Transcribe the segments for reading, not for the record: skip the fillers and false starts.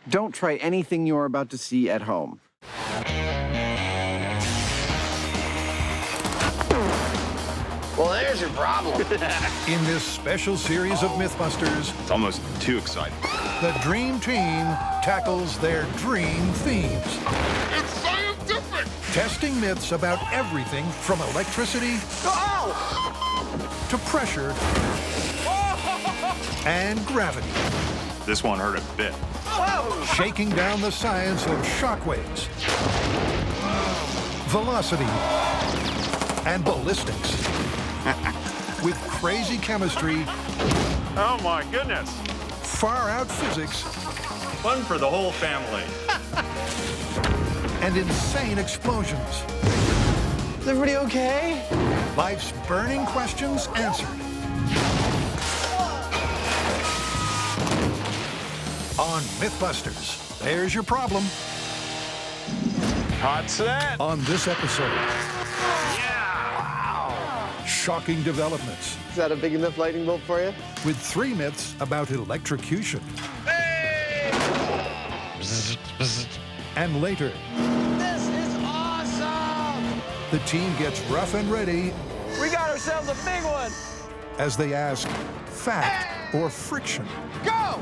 Don't try anything you're about to see at home. Well, there's your problem. In this special series of Mythbusters, It's almost too exciting. the Dream Team tackles their dream themes. It's scientific! Testing myths about everything from electricity to pressure and gravity. This one hurt a bit. Shaking down the science of shockwaves, velocity, and ballistics. With crazy chemistry, Oh my goodness. far-out physics, Fun for the whole family. and insane explosions. Is everybody okay? Life's burning questions answered. On Mythbusters, there's your problem. Hot set. On this episode, shocking developments Is that a big enough lightning bolt for you? with 3 myths about electrocution. And later, This is awesome! the team gets rough and ready We got ourselves a big one! as they ask fact or friction. Go!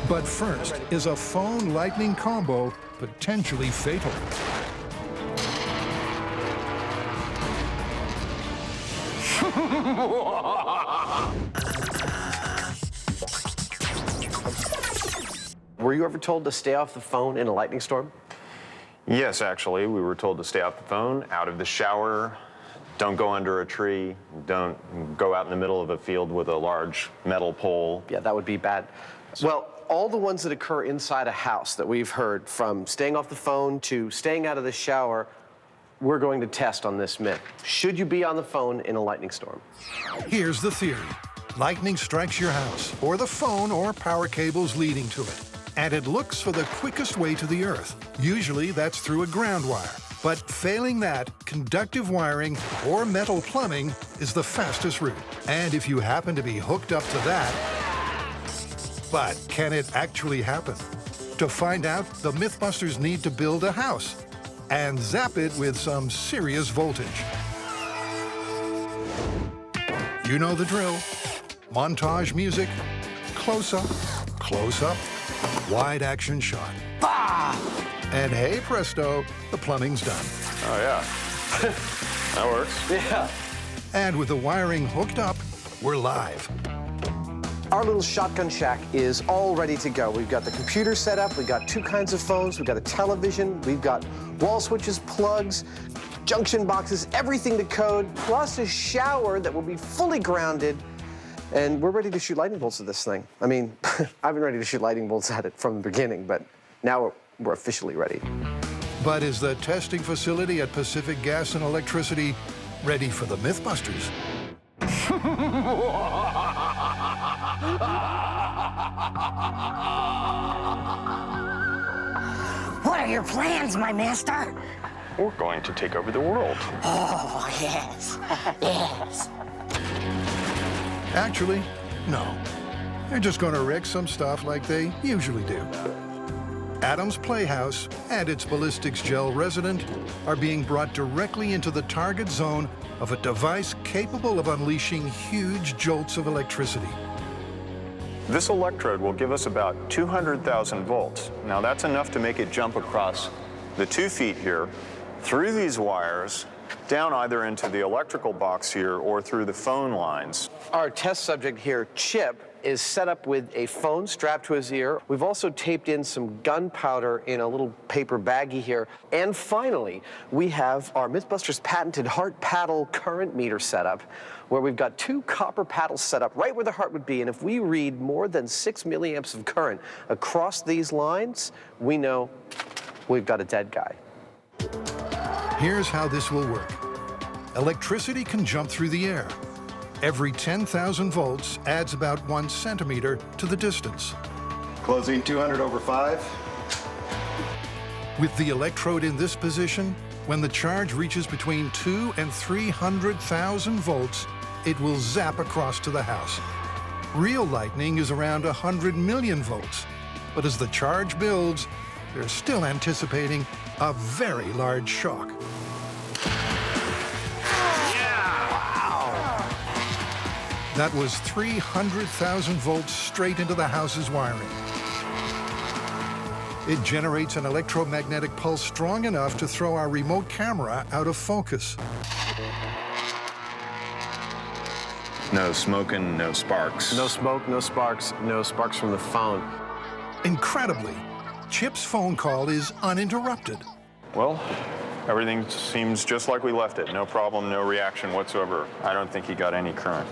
But first, is a phone lightning combo potentially fatal? Were you ever told to stay off the phone in a lightning storm? Yes, actually, we were told to stay off the phone, out of the shower, don't go under a tree, don't go out in the middle of a field with a large metal pole. Yeah, that would be bad. Well, all the ones that occur inside a house that we've heard, from staying off the phone to staying out of the shower, we're going to test on this myth. Should you be on the phone in a lightning storm? Here's the theory. Lightning strikes your house, or the phone or power cables leading to it, and it looks for the quickest way to the earth. Usually that's through a ground wire. But failing that, conductive wiring or metal plumbing is the fastest route. And if you happen to be hooked up to that, but can it actually happen? To find out, the Mythbusters need to build a house and zap it with some serious voltage. You know the drill. Montage music, close up, wide action shot. And hey presto, the plumbing's done. Oh, yeah. That works. Yeah. And with the wiring hooked up, we're live. Our little shotgun shack is all ready to go. We've got the computer set up, we've got 2 kinds of phones, we've got a television, we've got wall switches, plugs, junction boxes, everything to code, plus a shower that will be fully grounded. And we're ready to shoot lightning bolts at this thing. I mean, I've been ready to shoot lightning bolts at it from the beginning, but now we're officially ready. But is the testing facility at Pacific Gas and Electricity ready for the Mythbusters? What are your plans, my master? We're going to take over the world. Oh, yes. Yes. Actually, no. They're just going to wreck some stuff like they usually do. Adam's Playhouse and its ballistics gel resident are being brought directly into the target zone of a device capable of unleashing huge jolts of electricity. This electrode will give us about 200,000 volts. Now that's enough to make it jump across the 2 feet here, through these wires, down either into the electrical box here or through the phone lines. Our test subject here, Chip, is set up with a phone strapped to his ear. We've also taped in some gunpowder in a little paper baggie here. And finally, we have our Mythbusters patented heart paddle current meter setup, where we've got 2 copper paddles set up right where the heart would be. And if we read more than 6 milliamps of current across these lines, we know we've got a dead guy. Here's how this will work. Electricity can jump through the air. Every 10,000 volts adds about 1 centimeter to the distance. Closing 200 over 5. With the electrode in this position, when the charge reaches between 200,000 and 300,000 volts, it will zap across to the house. Real lightning is around 100 million volts, But as the charge builds, they're still anticipating a very large shock. That was 300,000 volts straight into the house's wiring. It generates an electromagnetic pulse strong enough to throw our remote camera out of focus. No smoking, no sparks. No smoke, no sparks from the phone. Incredibly, Chip's phone call is uninterrupted. Well, everything seems just like we left it. No problem, no reaction whatsoever. I don't think he got any current.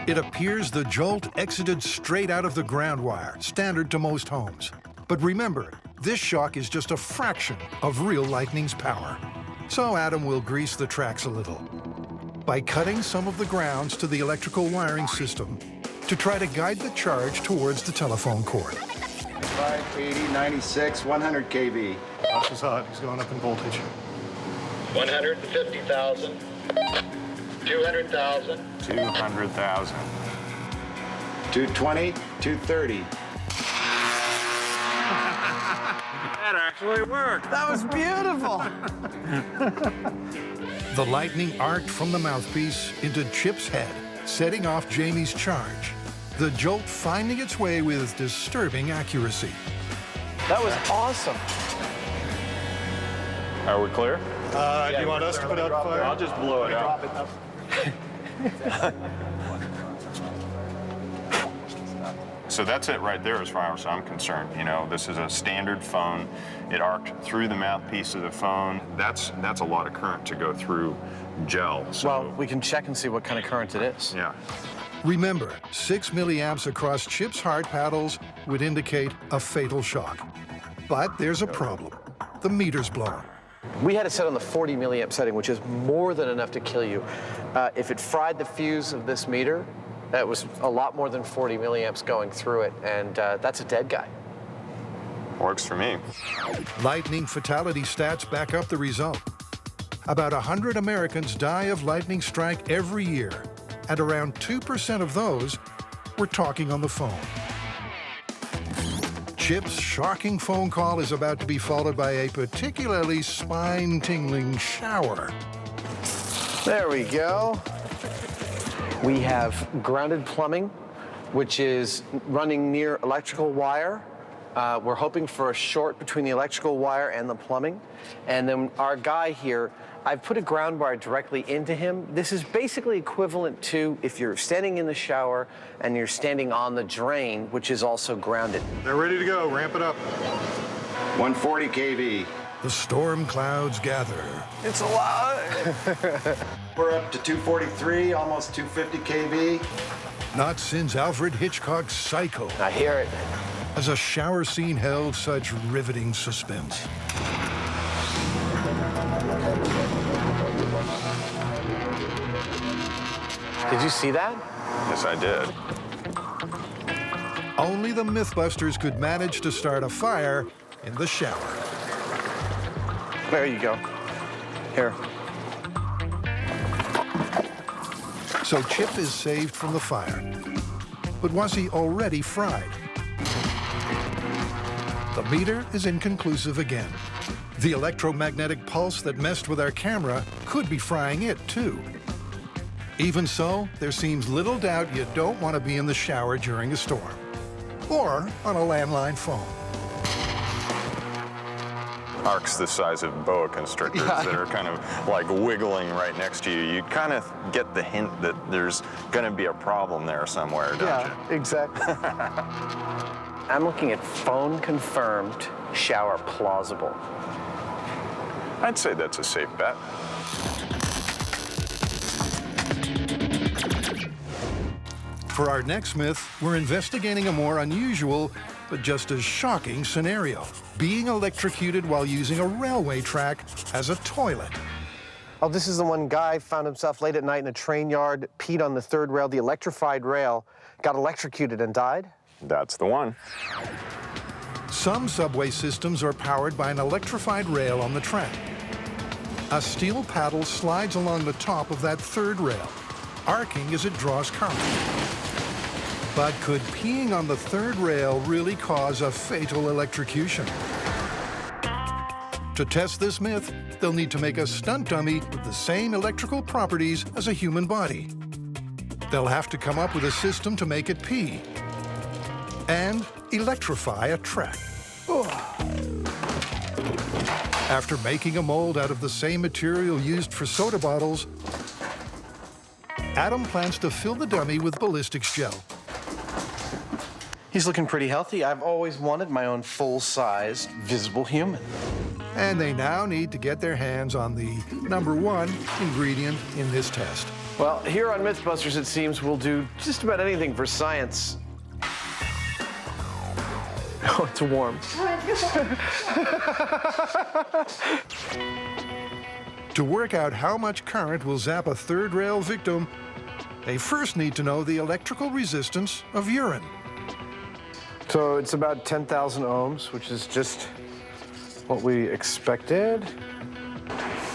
It appears the jolt exited straight out of the ground wire, standard to most homes. But remember, this shock is just a fraction of real lightning's power. So Adam will grease the tracks a little by cutting some of the grounds to the electrical wiring system to try to guide the charge towards the telephone cord. 580, 96, 100 kV. Watch his hot, he's going up in voltage. 150,000, 200,000. 200,000. 220, 230. That actually worked. That was beautiful. The lightning arced from the mouthpiece into Chip's head, setting off Jamie's charge. The jolt finding its way with disturbing accuracy. That was awesome. Are we clear? Do you want us to put out the fire? I'll just blow it out. So that's it right there as far as I'm concerned. You know, this is a standard phone. It arced through the mouthpiece of the phone. That's a lot of current to go through gel. So, Well, we can check and see what kind of current it is. yeah. Remember, 6 milliamps across Chip's hard paddles would indicate a fatal shock. But there's a problem. The meter's blown. We had it set on the 40 milliamp setting, which is more than enough to kill you. If it fried the fuse of this meter, that was a lot more than 40 milliamps going through it, and that's a dead guy. Works for me. Lightning fatality stats back up the result. About 100 Americans die of lightning strike every year, and around 2% of those were talking on the phone. Chip's shocking phone call is about to be followed by a particularly spine-tingling shower. There we go. We have grounded plumbing, which is running near electrical wire. We're hoping for a short between the electrical wire and the plumbing. And then our guy here, I've put a ground wire directly into him. This is basically equivalent to if you're standing in the shower and you're standing on the drain, which is also grounded. They're ready to go. Ramp it up. 140 kV. The storm clouds gather. It's a lot. We're up to 243, almost 250 kV. Not since Alfred Hitchcock's Psycho I hear it. has a shower scene held such riveting suspense. Did you see that? Yes, I did. Only the Mythbusters could manage to start a fire in the shower. There you go. Here. So Chip is saved from the fire. But was he already fried? The meter is inconclusive again. The electromagnetic pulse that messed with our camera could be frying it too. Even so, there seems little doubt you don't want to be in the shower during a storm. Or on a landline phone. Arcs the size of boa constrictors that are kind of like wiggling right next to you. You kind of get the hint that there's going to be a problem there somewhere, don't you? Exactly. I'm looking at phone confirmed, shower plausible. I'd say that's a safe bet. For our next myth, we're investigating a more unusual, but just as shocking scenario. Being electrocuted while using a railway track as a toilet. Oh, this is the one guy found himself late at night in a train yard, peed on the third rail, the electrified rail, got electrocuted and died? That's the one. Some subway systems are powered by an electrified rail on the track. A steel paddle slides along the top of that third rail, arcing as it draws current. But could peeing on the third rail really cause a fatal electrocution? To test this myth, they'll need to make a stunt dummy with the same electrical properties as a human body. They'll have to come up with a system to make it pee and electrify a track. After making a mold out of the same material used for soda bottles, Adam plans to fill the dummy with ballistics gel. He's looking pretty healthy. I've always wanted my own full-sized, visible human. And they now need to get their hands on the #1 ingredient in this test. Well, here on Mythbusters, it seems we'll do just about anything for science. Oh, it's warm. To work out how much current will zap a third rail victim, they first need to know the electrical resistance of urine. So it's about 10,000 ohms, which is just what we expected.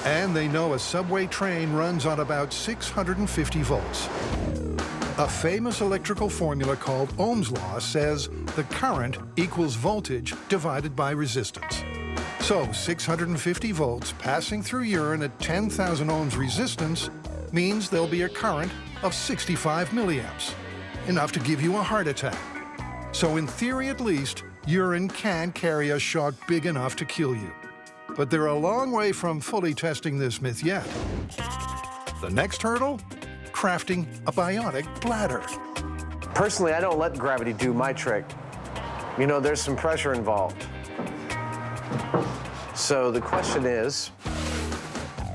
And they know a subway train runs on about 650 volts. A famous electrical formula called Ohm's law says the current equals voltage divided by resistance. So 650 volts passing through urine at 10,000 ohms resistance means there'll be a current of 65 milliamps, enough to give you a heart attack. So in theory at least, urine can carry a shock big enough to kill you. But they're a long way from fully testing this myth yet. The next hurdle? Crafting a bionic bladder. Personally, I don't let gravity do my trick. You know, there's some pressure involved. So the question is,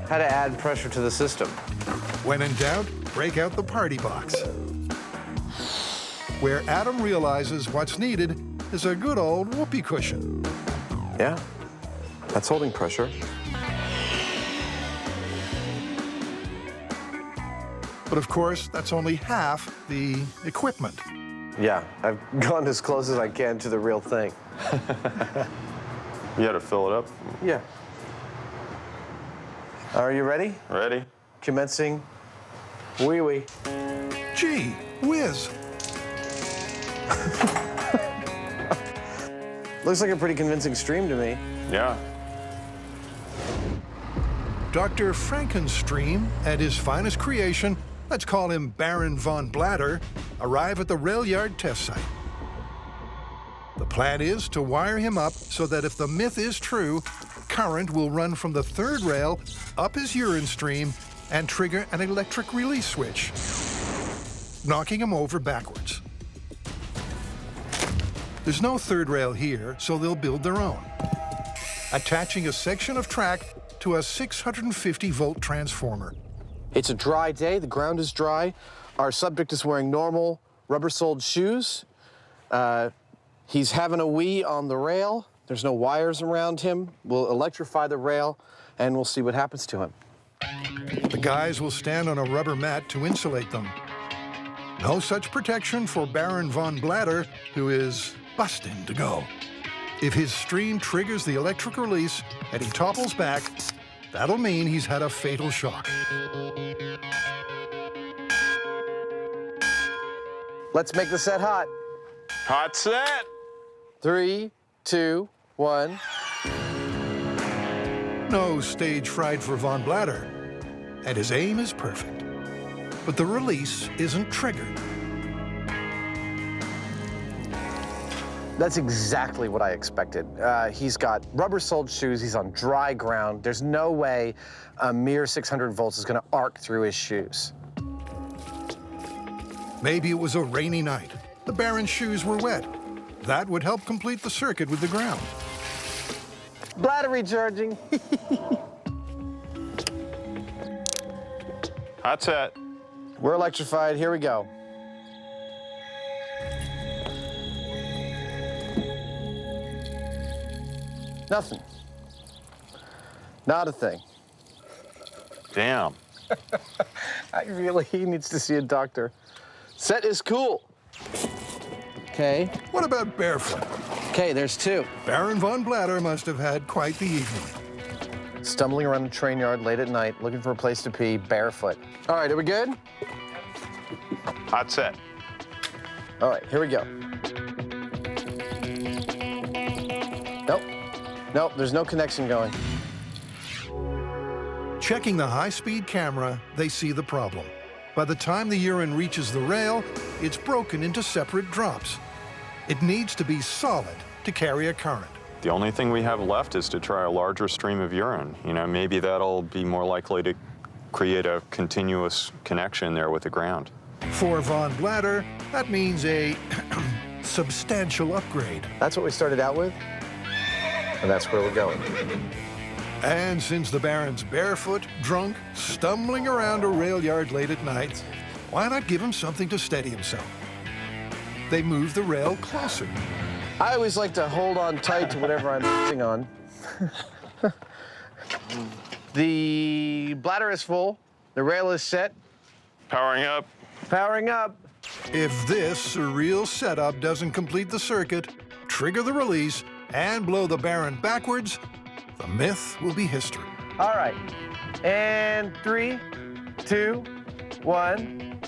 how to add pressure to the system? When in doubt, break out the party box, where Adam realizes what's needed is a good old whoopee cushion. Yeah, that's holding pressure. But of course, that's only half the equipment. Yeah, I've gone as close as I can to the real thing. You had to fill it up? Yeah. Are you ready? Ready? Commencing. Wee-wee. Gee whiz. Looks like a pretty convincing stream to me. Yeah. Dr. Frankenstream and his finest creation, let's call him Baron von Bladder, arrive at the rail yard test site. The plan is to wire him up so that if the myth is true, current will run from the third rail up his urine stream and trigger an electric release switch, knocking him over backwards. There's no third rail here, so they'll build their own, attaching a section of track to a 650-volt transformer. It's a dry day. The ground is dry. Our subject is wearing normal rubber-soled shoes. He's having a wee on the rail. There's no wires around him. We'll electrify the rail, and we'll see what happens to him. The guys will stand on a rubber mat to insulate them. No such protection for Baron von Bladder, who is busting to go. If his stream triggers the electric release and he topples back, that'll mean he's had a fatal shock. Let's make the set hot. Hot set! 3, 2, 1. No stage fright for von Bladder, and his aim is perfect. But the release isn't triggered. That's exactly what I expected. He's got rubber-soled shoes. He's on dry ground. There's no way a mere 600 volts is going to arc through his shoes. Maybe it was a rainy night. The Baron's shoes were wet. That would help complete the circuit with the ground. Bladder recharging. Hot set. We're electrified. Here we go. Nothing. Not a thing. Damn. He needs to see a doctor. Set is cool. Okay. What about barefoot? Okay, there's 2. Baron von Bladder must have had quite the evening. Stumbling around the train yard late at night, looking for a place to pee, barefoot. All right, are we good? Hot set. All right, here we go. Nope. Nope, there's no connection going. Checking the high-speed camera, they see the problem. By the time the urine reaches the rail, it's broken into separate drops. It needs to be solid to carry a current. The only thing we have left is to try a larger stream of urine. You know, maybe that'll be more likely to create a continuous connection there with the ground. For Von Blatter, that means a substantial upgrade. That's what we started out with, and that's where we're going. And since the Baron's barefoot, drunk, stumbling around a rail yard late at night, why not give him something to steady himself? They move the rail closer. I always like to hold on tight to whatever I'm sitting on. The bladder is full. The rail is set. Powering up. Powering up. If this surreal setup doesn't complete the circuit, trigger the release, and blow the Baron backwards, the myth will be history. All right. And 3, 2, 1.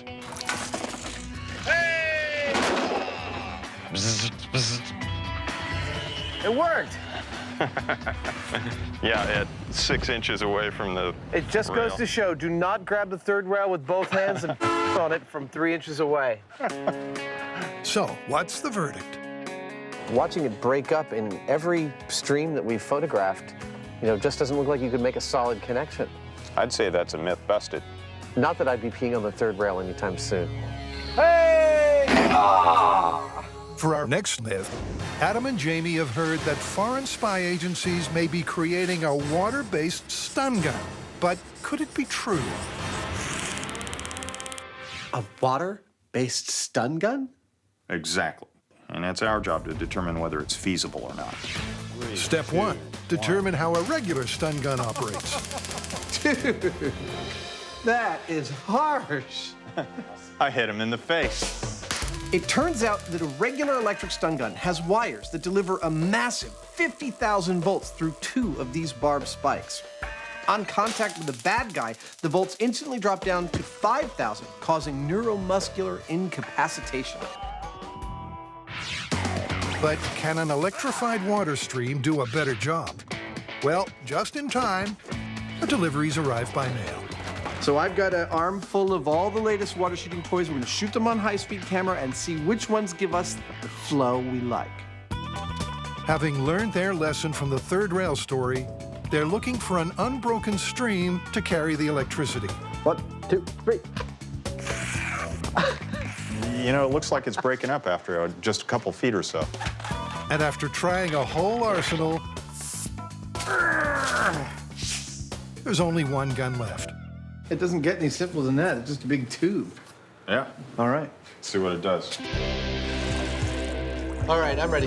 Hey! It worked. Yeah, at 6 inches away from the It just rail. goes to show, do not grab the third rail with both hands and on it from 3 inches away. So, what's the verdict? Watching it break up in every stream that we've photographed, you know, just doesn't look like you could make a solid connection. I'd say that's a myth busted. Not that I'd be peeing on the third rail anytime soon. Hey! For our next myth, Adam and Jamie have heard that foreign spy agencies may be creating a water-based stun gun. But could it be true? A water-based stun gun? Exactly. And it's our job to determine whether it's feasible or not. Step 1, determine how a regular stun gun operates. Dude, that is harsh. I hit him in the face. It turns out that a regular electric stun gun has wires that deliver a massive 50,000 volts through 2 of these barbed spikes. On contact with the bad guy, the volts instantly drop down to 5,000, causing neuromuscular incapacitation. But can an electrified water stream do a better job? Well, just in time, the deliveries arrive by mail. So I've got an armful of all the latest water shooting toys. We're gonna shoot them on high-speed camera and see which ones give us the flow we like. Having learned their lesson from the third rail story, they're looking for an unbroken stream to carry the electricity. 1, 2, 3. You know, it looks like it's breaking up after just a couple feet or so. And after trying a whole arsenal, there's only one gun left. It doesn't get any simpler than that. It's just a big tube. Yeah. All right. Let's see what it does. All right, I'm ready.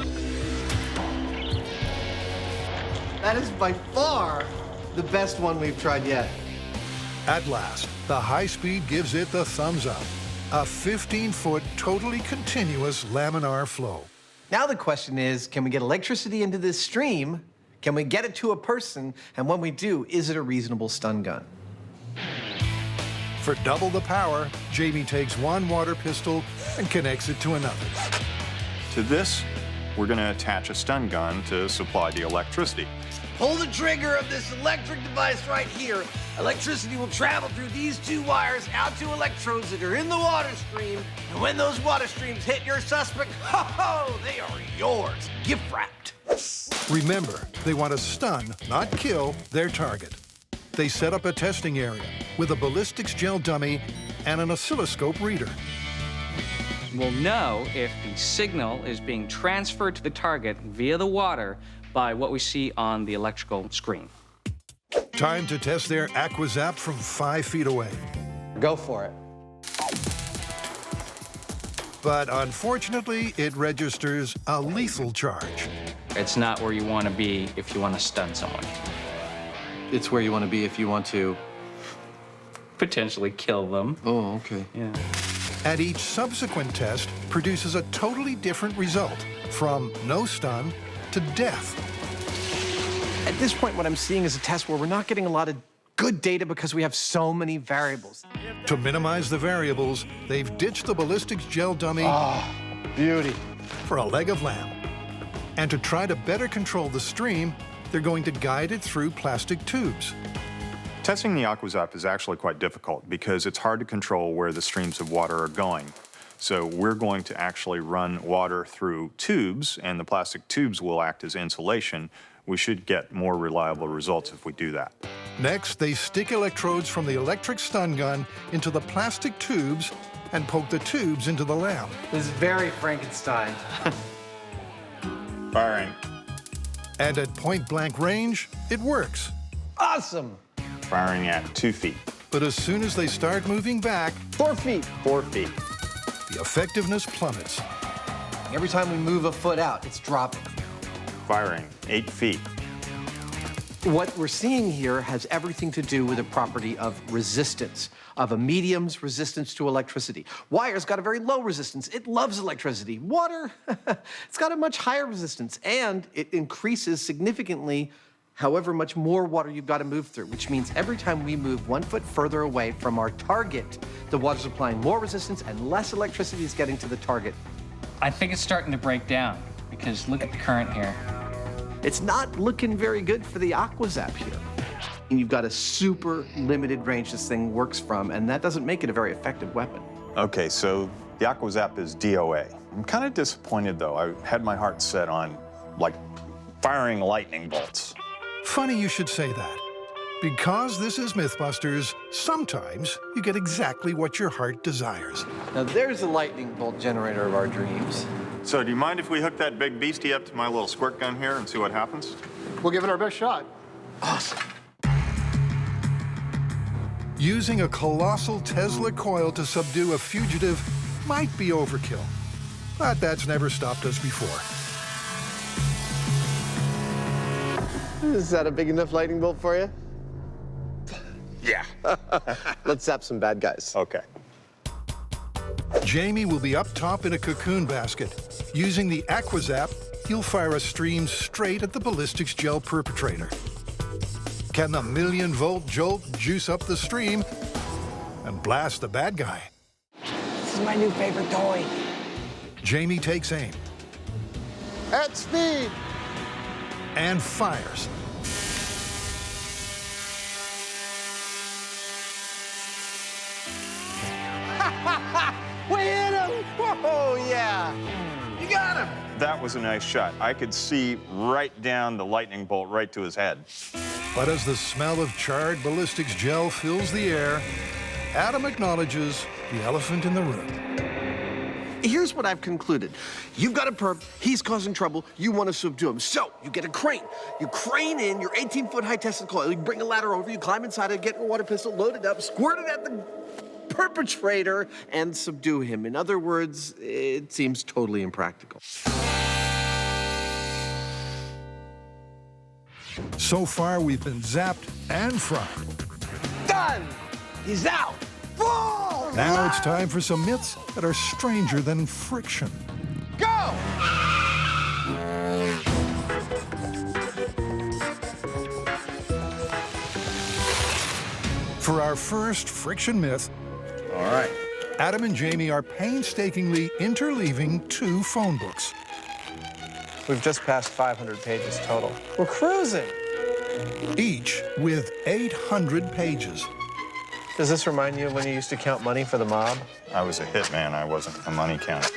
That is by far the best one we've tried yet. At last, the high speed gives it the thumbs up. A 15-foot, totally continuous laminar flow. Now the question is, can we get electricity into this stream? Can we get it to a person? And when we do, is it a reasonable stun gun? For double the power, Jamie takes one water pistol and connects it to another. To this, we're going to attach a stun gun to supply the electricity. Pull the trigger of this electric device right here. Electricity will travel through these 2 wires out to electrodes that are in the water stream. And when those water streams hit your suspect, ho-ho, they are yours, gift wrapped. Remember, they want to stun, not kill, their target. They set up a testing area with a ballistics gel dummy and an oscilloscope reader. We'll know if the signal is being transferred to the target via the water by what we see on the electrical screen. Time to test their AquaZap from 5 feet away. Go for it. But unfortunately, it registers a lethal charge. It's not where you want to be if you want to stun someone. It's where you want to be if you want to. Potentially kill them. Oh, okay. Yeah. And each subsequent test produces a totally different result, from no stun to death. At this point, what I'm seeing is a test where we're not getting a lot of good data because we have so many variables. To minimize the variables, they've ditched the ballistics gel dummy Beauty. for a leg of lamb. And to try to better control the stream, they're going to guide it through plastic tubes. Testing the AquaZap is actually quite difficult because it's hard to control where the streams of water are going. So we're going to actually run water through tubes, and the plastic tubes will act as insulation. We should get more reliable results if we do that. Next, they stick electrodes from the electric stun gun into the plastic tubes and poke the tubes into the lamb. This is very Frankenstein. Firing. And at point-blank range, it works. Awesome. Firing at 2 feet. But as soon as they start moving back, 4 feet. 4 feet. the effectiveness plummets. Every time we move a foot out, it's dropping. Firing 8 feet. What we're seeing here has everything to do with a property of resistance, of a medium's resistance to electricity. Wire's got a very low resistance. It loves electricity. Water, it's got a much higher resistance, and it increases significantly however much more water you've got to move through, which means every time we move 1 foot further away from our target, the water's applying more resistance and less electricity is getting to the target. I think it's starting to break down because look at the current here. It's not looking very good for the AquaZap here. And you've got a super limited range this thing works from, and that doesn't make it a very effective weapon. Okay, so the AquaZap is DOA. I'm kind of disappointed, though. I had my heart set on, like, firing lightning bolts. Funny you should say that. Because this is Mythbusters, sometimes you get exactly what your heart desires. Now there's the lightning bolt generator of our dreams. So do you mind if we hook that big beastie up to my little squirt gun here and see what happens? We'll give it our best shot. Awesome. Using a colossal Tesla coil to subdue a fugitive might be overkill, but that's never stopped us before. Is that a big enough lightning bolt for you? Yeah. Let's zap some bad guys. Okay. Jamie will be up top in a cocoon basket. Using the AquaZap, he'll fire a stream straight at the ballistics gel perpetrator. Can the 1,000,000-volt jolt juice up the stream and blast the bad guy? This is my new favorite toy. Jamie takes aim At speed. and fires. We hit him! Oh, yeah. You got him! That was a nice shot. I could see right down the lightning bolt right to his head. But as the smell of charred ballistics gel fills the air, Adam acknowledges the elephant in the room. Here's what I've concluded. You've got a perp, he's causing trouble, you want to subdue him. So, you get a crane. You crane in your 18-foot high Tesla coil, you bring a ladder over, you climb inside it, get your water pistol, load it up, squirt it at the perpetrator, and subdue him. In other words, it seems totally impractical. So far, we've been zapped and fried. Done! He's out! Whoa! Now it's time for some myths that are stranger than friction. Go! For our first friction myth, All right. Adam and Jamie are painstakingly interleaving 2 phone books. We've just passed 500 pages total. We're cruising. Each with 800 pages. Does this remind you of when you used to count money for the mob? I was a hitman. I wasn't a money counter.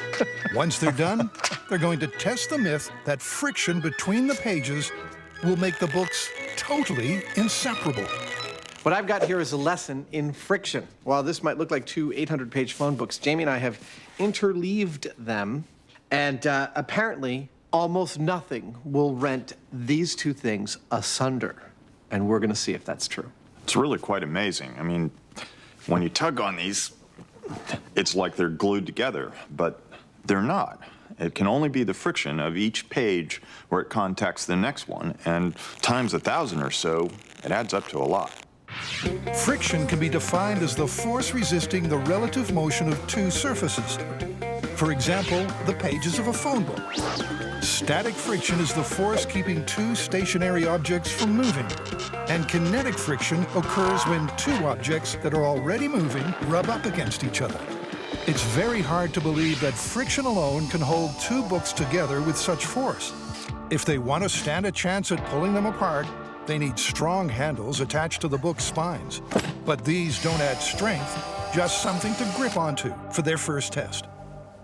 Once they're done, they're going to test the myth that friction between the pages will make the books totally inseparable. What I've got here is a lesson in friction. While this might look like 2 800-page phone books, Jamie and I have interleaved them, and apparently almost nothing will rent these 2 things asunder. And we're going to see if that's true. It's really quite amazing. I mean, when you tug on these, it's like they're glued together, but they're not. It can only be the friction of each page where it contacts the next one, and times 1,000 or so, it adds up to a lot. Friction can be defined as the force resisting the relative motion of 2 surfaces. For example, the pages of a phone book. Static friction is the force keeping 2 stationary objects from moving. And kinetic friction occurs when 2 objects that are already moving rub up against each other. It's very hard to believe that friction alone can hold two books together with such force. If they want to stand a chance at pulling them apart, they need strong handles attached to the book's spines. But these don't add strength, just something to grip onto for their first test.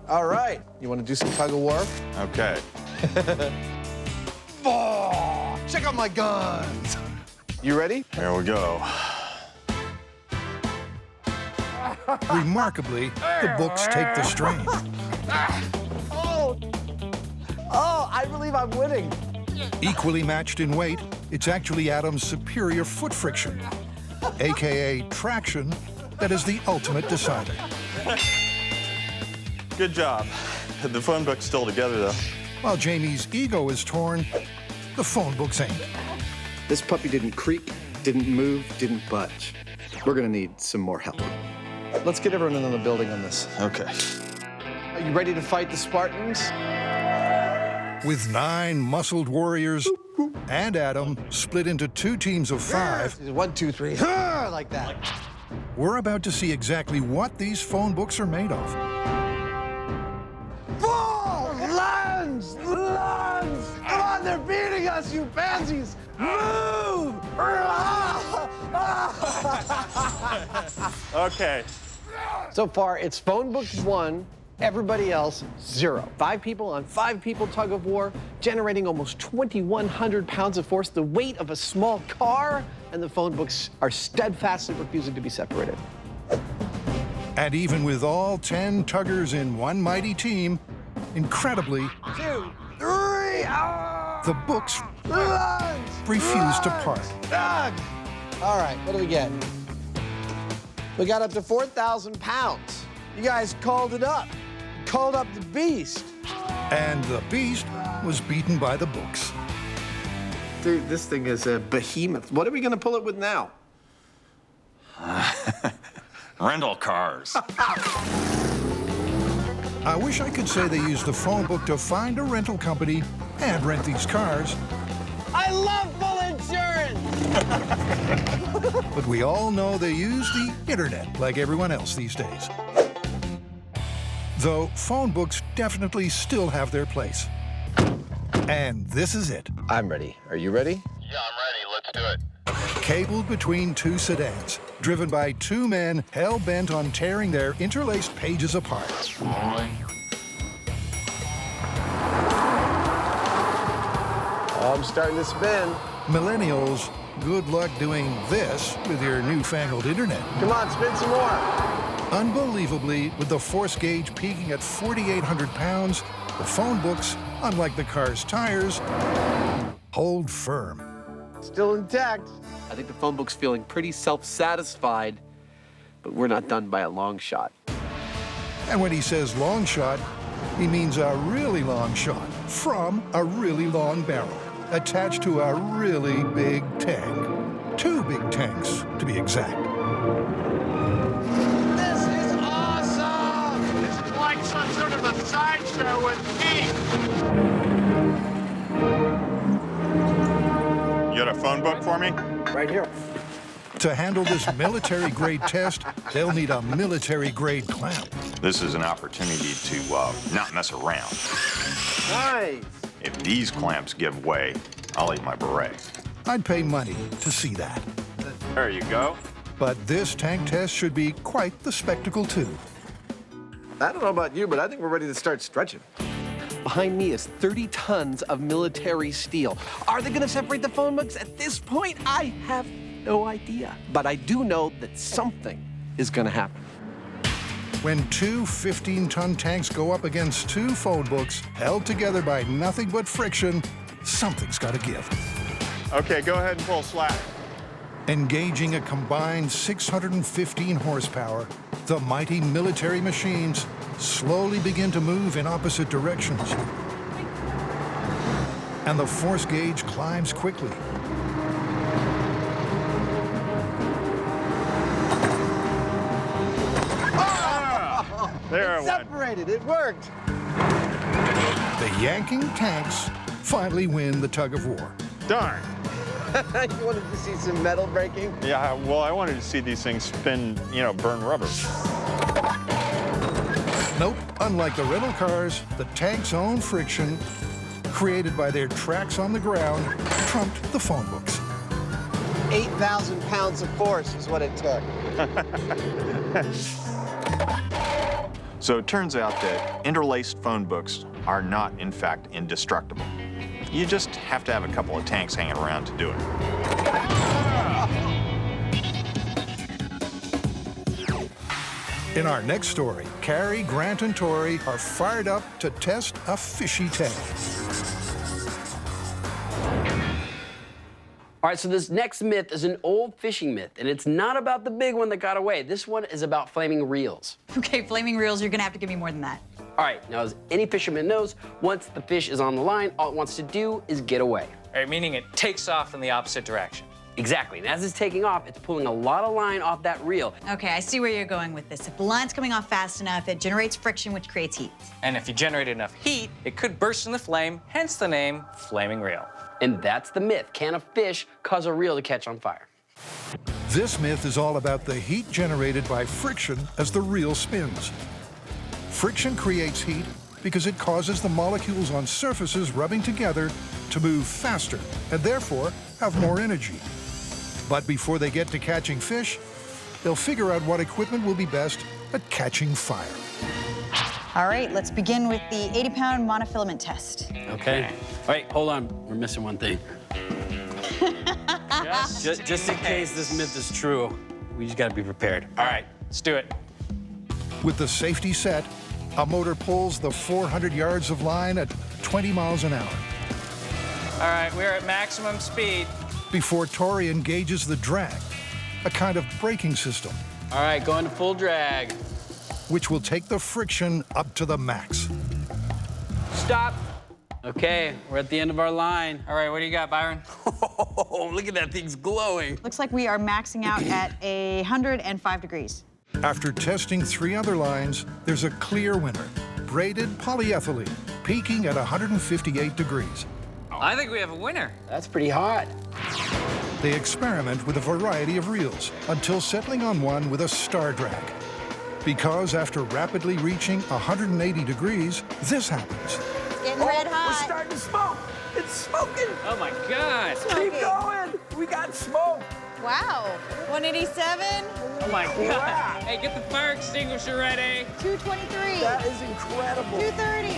All right, you want to do some tug of war? Okay. Oh, check out my guns. You ready? Here we go. Remarkably, the books take the strain. Oh, I believe I'm winning. Equally matched in weight, it's actually Adam's superior foot friction, aka traction, that is the ultimate decider. Good job. The phone book's still together, though. While Jamie's ego is torn, the phone books ain't. This puppy didn't creak, didn't move, didn't budge. We're gonna need some more help. Let's get everyone in the building on this. Okay. Are you ready to fight the Spartans? With 9 muscled warriors and Adam split into 2 teams of 5, 1, 2, 3, like that. we're about to see exactly what these phone books are made of. Ball! Lunge! Lunge! Come on, they're beating us, you pansies! Move! Okay. So far, it's phone book 1, everybody else 0. 5 people on 5 people tug of war, generating almost 2,100 pounds of force, the weight of a small car, and the phone books are steadfastly refusing to be separated. And even with all 10 tuggers in one mighty team, incredibly, 2, 3, the books lunge! refuse to part. Tug! All right, what do we get? We got up to 4,000 pounds. You guys called it up. Called up the beast. And the beast was beaten by the books. Dude, this thing is a behemoth. What are we gonna pull it with now? Rental cars. I wish I could say they used the phone book to find a rental company and rent these cars, I love full insurance! but we all know they use the internet like everyone else these days. Though phone books definitely still have their place. And this is it. I'm ready. Are you ready? Yeah, I'm ready. Let's do it. Cabled between 2 sedans, driven by 2 men hell-bent on tearing their interlaced pages apart. I'm starting to spin. Millennials, good luck doing this with your newfangled internet. Come on, spin some more. Unbelievably, with the force gauge peaking at 4,800 pounds, the phone books, unlike the car's tires, hold firm. Still intact. I think the phone book's feeling pretty self-satisfied, but we're not done by a long shot. And when he says long shot, he means a really long shot from a really long barrel, attached to a really big tank. 2 big tanks, to be exact. This is awesome! It's like some sort of a sideshow with me. You got a phone book for me? Right here. To handle this military-grade test, they'll need a military-grade clamp. This is an opportunity to not mess around. Nice. If these clamps give way, I'll eat my beret. I'd pay money to see that. There you go. But this tank test should be quite the spectacle, too. I don't know about you, but I think we're ready to start stretching. Behind me is 30 tons of military steel. Are they gonna separate the phone books? At this point, I have no idea. But I do know that something is gonna happen. When 2 15-ton tanks go up against 2 phone books held together by nothing but friction, something's got to give. Okay, go ahead and pull slack. Engaging a combined 615 horsepower, the mighty military machines slowly begin to move in opposite directions. And the force gauge climbs quickly. There it went. Separated, it worked. The yanking tanks finally win the tug of war. Darn. You wanted to see some metal breaking? Yeah, well, I wanted to see these things spin, burn rubber. Nope, unlike the rental cars, the tank's own friction, created by their tracks on the ground, trumped the phone books. 8,000 pounds of force is what it took. So it turns out that interlaced phone books are not, in fact, indestructible. You just have to have a couple of tanks hanging around to do it. In our next story, Carrie, Grant, and Tori are fired up to test a fishy tale. All right, so this next myth is an old fishing myth, and it's not about the big one that got away. This one is about flaming reels. Okay, flaming reels, you're gonna have to give me more than that. All right, now as any fisherman knows, once the fish is on the line, all it wants to do is get away. All right, meaning it takes off in the opposite direction. Exactly, and as it's taking off, it's pulling a lot of line off that reel. Okay, I see where you're going with this. If the line's coming off fast enough, it generates friction, which creates heat. And if you generate enough heat, it could burst into flame, hence the name flaming reel. And that's the myth. Can a fish cause a reel to catch on fire? This myth is all about the heat generated by friction as the reel spins. Friction creates heat because it causes the molecules on surfaces rubbing together to move faster and therefore have more energy. But before they get to catching fish, they'll figure out what equipment will be best at catching fire. All right, let's begin with the 80-pound monofilament test. Okay. All right, hold on. We're missing one thing. Just in case this myth is true, we just gotta be prepared. All right, let's do it. With the safety set, a motor pulls the 400 yards of line at 20 miles an hour. All right, we're at maximum speed. Before Tori engages the drag, a kind of braking system, All right, going to full drag. which will take the friction up to the max. Stop. Okay, we're at the end of our line. All right, what do you got, Byron? Oh, look at that, thing's glowing. Looks like we are maxing out at 105 degrees. After testing 3 other lines, there's a clear winner, braided polyethylene, peaking at 158 degrees. I think we have a winner. That's pretty hot. They experiment with a variety of reels until settling on one with a star drag. Because after rapidly reaching 180 degrees, this happens. Getting red hot. We're starting to smoke. It's smoking. Oh my God. Keep going. We got smoke. Wow. 187, Oh my God. Hey, get the fire extinguisher ready. 223, That is incredible. 230.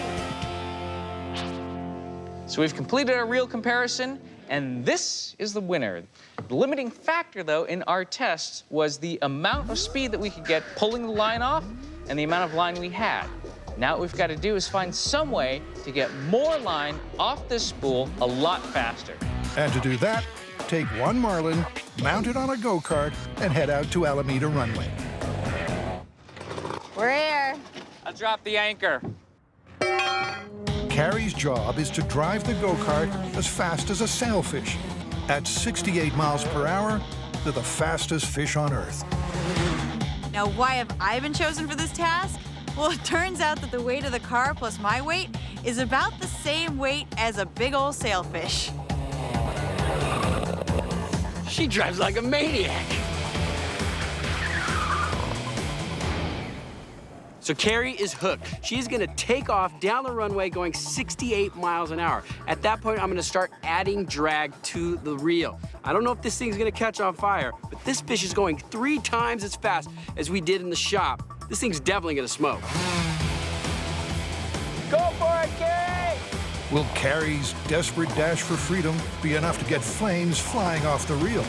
So we've completed our reel comparison, and this is the winner. The limiting factor, though, in our tests was the amount of speed that we could get pulling the line off and the amount of line we had. Now what we've got to do is find some way to get more line off this spool a lot faster. And to do that, take one marlin, mount it on a go-kart, and head out to Alameda Runway. We're here. I'll drop the anchor. Carrie's job is to drive the go-kart as fast as a sailfish. At 68 miles per hour, they're the fastest fish on Earth. Now, why have I been chosen for this task? Well, it turns out that the weight of the car plus my weight is about the same weight as a big old sailfish. She drives like a maniac. So Carrie is hooked. She's gonna take off down the runway going 68 miles an hour. At that point, I'm gonna start adding drag to the reel. I don't know if this thing's gonna catch on fire, but this fish is going 3 times as fast as we did in the shop. This thing's definitely gonna smoke. Go for it, Carrie. Will Carrie's desperate dash for freedom be enough to get flames flying off the reel?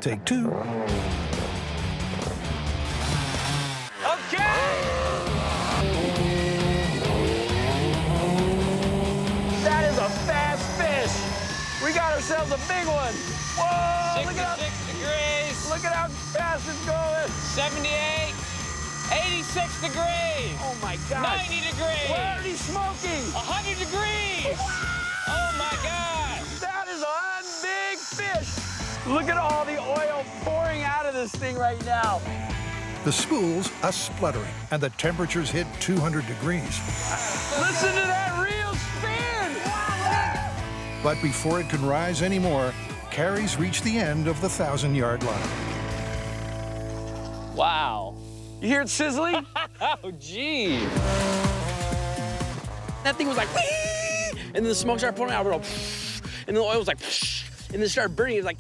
Take 2. Okay. That is a fast fish. We got ourselves a big one. Whoa! Look at 66 degrees. how fast it's going. 78. 86 degrees. Oh my God. 90 degrees. We're already smoking. 100 degrees. Oh my God. That is a big fish. Look at all the oil pouring out of this thing right now. The spools are spluttering, and the temperatures hit 200 degrees. Listen to that reel spin. But before it can rise anymore, Carrie's reached the end of the 1,000-yard line. Wow. You hear it sizzling? Oh, gee. That thing was like, whee! And then the smoke started pouring out, and then the oil was like, and then it started burning. It was like,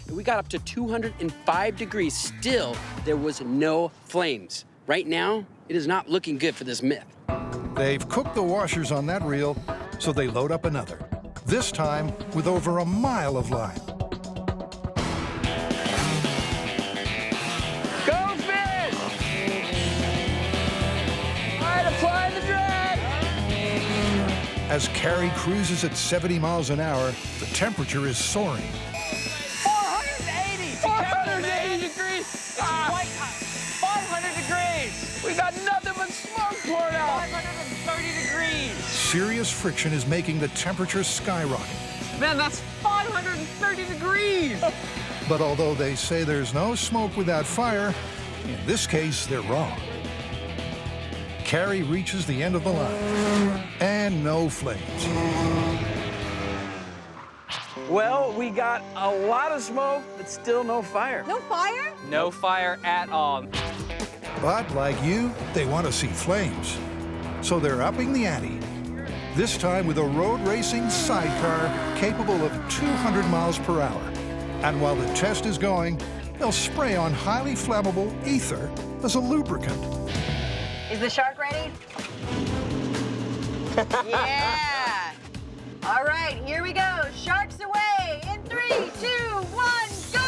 and we got up to 205 degrees. Still, there was no flames. Right now, it is not looking good for this myth. They've cooked the washers on that reel, so they load up another. This time with over a mile of line. Go fish! All right, apply the drag. As Carrie cruises at 70 miles an hour, the temperature is soaring. 480! 480 degrees! It's white hot. 500 degrees! We got nothing but smoke pouring out! 530 degrees! Serious friction is making the temperature skyrocket. Man, that's 530 degrees! But although they say there's no smoke without fire, in this case, they're wrong. Carrie reaches the end of the line, and no flames. Well, we got a lot of smoke, but still no fire. No fire? No fire at all. But like you, they want to see flames. So they're upping the ante. This time with a road racing sidecar capable of 200 miles per hour. And while the test is going, they'll spray on highly flammable ether as a lubricant. Is the shark ready? Yeah. All right, here we go. Sharks away in 3, 2, 1, go!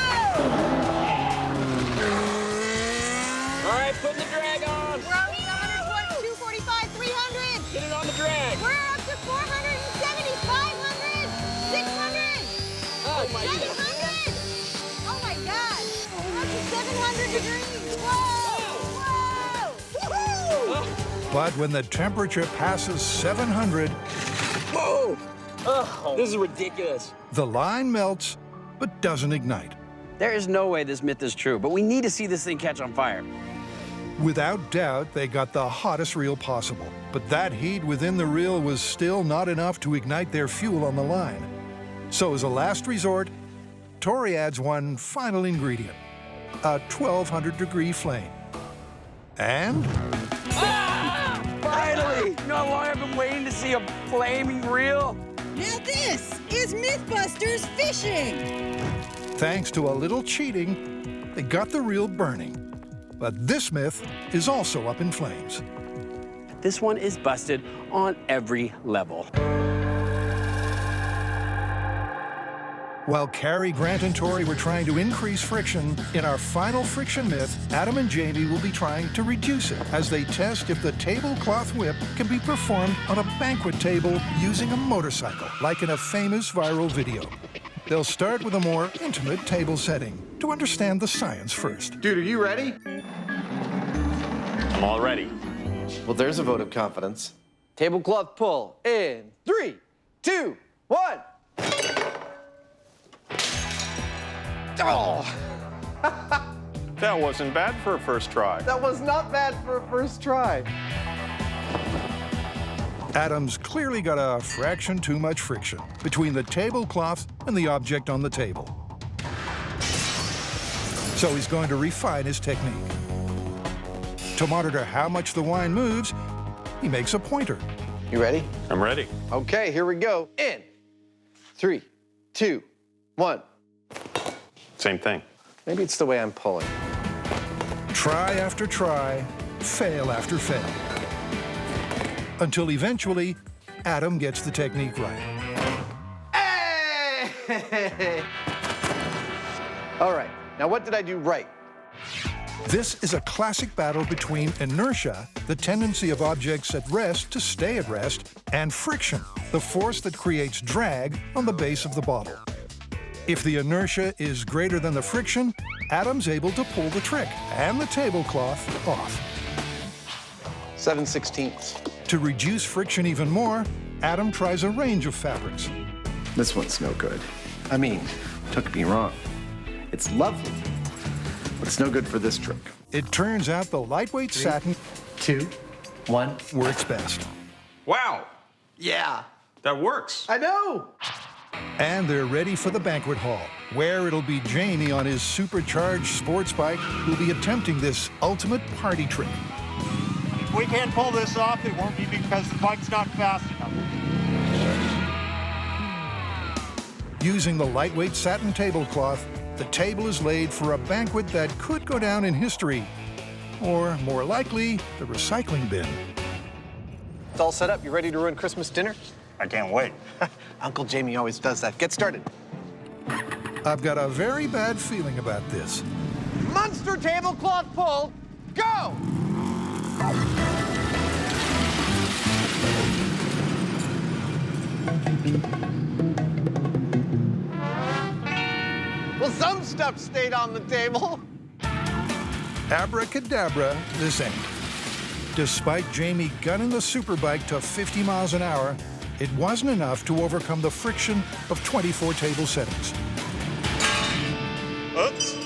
All right, put the drag on. We're up to 120, 245, 300. Get it on the drag. We're up to 470, 500, 600, Oh, my 700. Oh my God. We're up to 700 degrees. Whoa! Whoa! Woohoo! But when the temperature passes 700, Whoa! Oh, this is ridiculous. the line melts but doesn't ignite. There is no way this myth is true, but we need to see this thing catch on fire. Without doubt, they got the hottest reel possible. But that heat within the reel was still not enough to ignite their fuel on the line. So as a last resort, Tori adds one final ingredient, a 1,200-degree flame. And Finally! You know how long I've been waiting to see a flaming reel? Now this is Mythbusters Fishing. thanks to a little cheating, they got the reel burning. But this myth is also up in flames. This one is busted on every level. While Carrie, Grant, and Tori were trying to increase friction, in our final friction myth, Adam and Jamie will be trying to reduce it as they test if the tablecloth whip can be performed on a banquet table using a motorcycle, like in a famous viral video. They'll start with a more intimate table setting to understand the science first. Dude, are you ready? I'm all ready. Well, there's a vote of confidence. Tablecloth pull in 3, 2, 1. Oh! That wasn't bad for a first try. That was not bad for a first try. Adam's clearly got a fraction too much friction between the tablecloth and the object on the table. So he's going to refine his technique. To monitor how much the wine moves, he makes a pointer. You ready? I'm ready. Okay, here we go. In 3, 2, 1. Same thing. Maybe it's the way I'm pulling. Try after try, fail after fail. Until eventually, Adam gets the technique right. Hey! All right, now what did I do right? This is a classic battle between inertia, the tendency of objects at rest to stay at rest, and friction, the force that creates drag on the base of the bottle. If the inertia is greater than the friction, Adam's able to pull the trick and the tablecloth off. 7/16. To reduce friction even more, Adam tries a range of fabrics. This one's no good. I mean, took me wrong. It's lovely, but it's no good for this trick. It turns out the lightweight satin 2, 1. works best. Wow, Yeah, that works. I know. And they're ready for the banquet hall, where it'll be Jamie on his supercharged sports bike who'll be attempting this ultimate party trick. If we can't pull this off, it won't be because the bike's not fast enough. Using the lightweight satin tablecloth, the table is laid for a banquet that could go down in history, or more likely, the recycling bin. It's all set up. You ready to ruin Christmas dinner? I can't wait. Uncle Jamie always does that. Get started. I've got a very bad feeling about this. Monster tablecloth pull, go! Well, some stuff stayed on the table. Abracadabra, this ain't. Despite Jamie gunning the superbike to 50 miles an hour, it wasn't enough to overcome the friction of 24 table settings. Oops.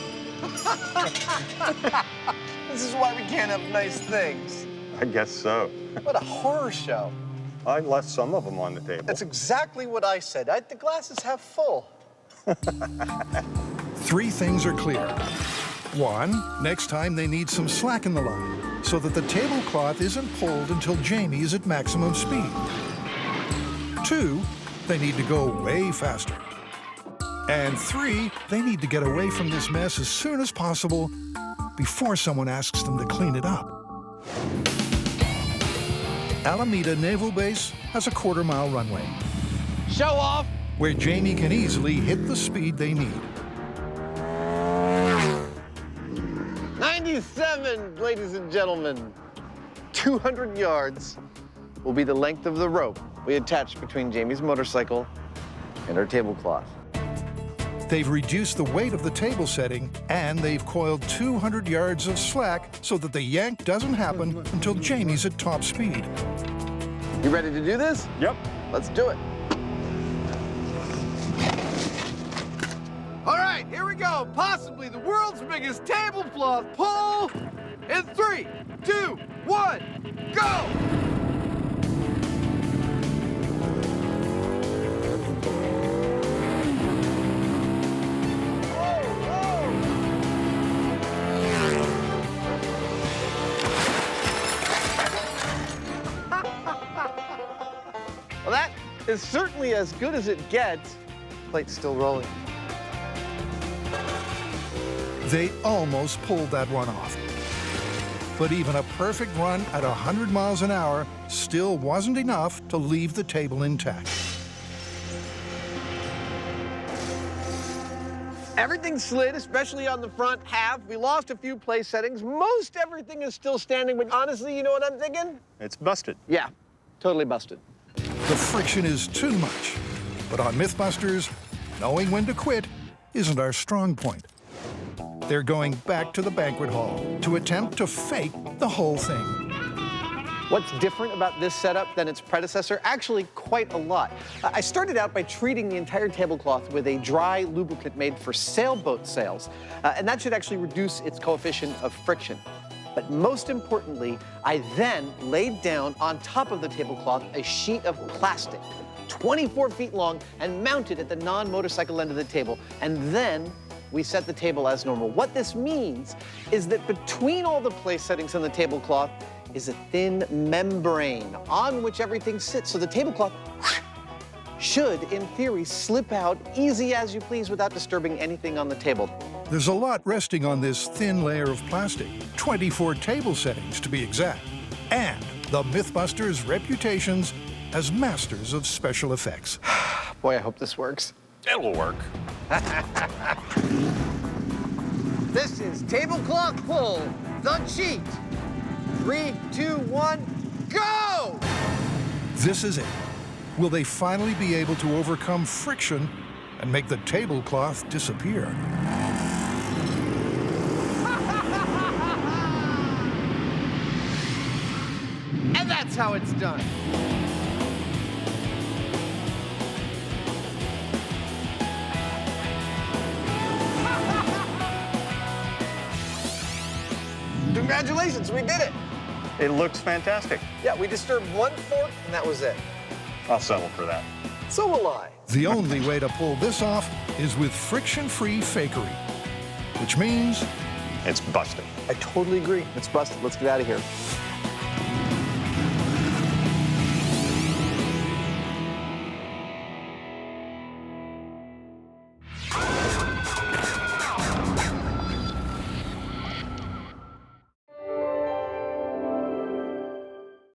This is why we can't have nice things. I guess so. What a horror show. I left some of them on the table. That's exactly what I said. The glasses half full. 3 things are clear. 1, next time they need some slack in the line, so that the tablecloth isn't pulled until Jamie is at maximum speed. 2, they need to go way faster. And 3, they need to get away from this mess as soon as possible before someone asks them to clean it up. Alameda Naval Base has a quarter-mile runway, Show off. where Jamie can easily hit the speed they need. 97, ladies and gentlemen. 200 yards will be the length of the rope we attached between Jamie's motorcycle and our tablecloth. They've reduced the weight of the table setting, and they've coiled 200 yards of slack so that the yank doesn't happen until Jamie's at top speed. You ready to do this? Yep. Let's do it. All right, here we go. Possibly the world's biggest tablecloth pull. In 3, 2, 1, go! Well, that is certainly as good as it gets. Plate's still rolling. They almost pulled that one off. But even a perfect run at 100 miles an hour still wasn't enough to leave the table intact. Everything slid, especially on the front half. We lost a few place settings. Most everything is still standing, but honestly, you know what I'm thinking? It's busted. Yeah, totally busted. The friction is too much. But on Mythbusters, knowing when to quit isn't our strong point. They're going back to the banquet hall to attempt to fake the whole thing. What's different about this setup than its predecessor? Actually, quite a lot. I started out by treating the entire tablecloth with a dry lubricant made for sailboat sails, and that should actually reduce its coefficient of friction. But most importantly, I then laid down on top of the tablecloth a sheet of plastic, 24 feet long, and mounted at the non-motorcycle end of the table. And then we set the table as normal. What this means is that between all the place settings on the tablecloth is a thin membrane on which everything sits. So the tablecloth should, in theory, slip out easy as you please without disturbing anything on the table. There's a lot resting on this thin layer of plastic, 24 table settings to be exact, and the Mythbusters' reputations as masters of special effects. Boy, I hope this works. It'll work. This is tablecloth pull, the cheat. 3, 2, 1, go! This is it. Will they finally be able to overcome friction and make the tablecloth disappear? And that's how it's done. Congratulations, we did it. It looks fantastic. Yeah, we disturbed one fork, and that was it. I'll settle for that. So will I. The only way to pull this off is with friction-free fakery, which means It's busted. I totally agree. It's busted. Let's get out of here.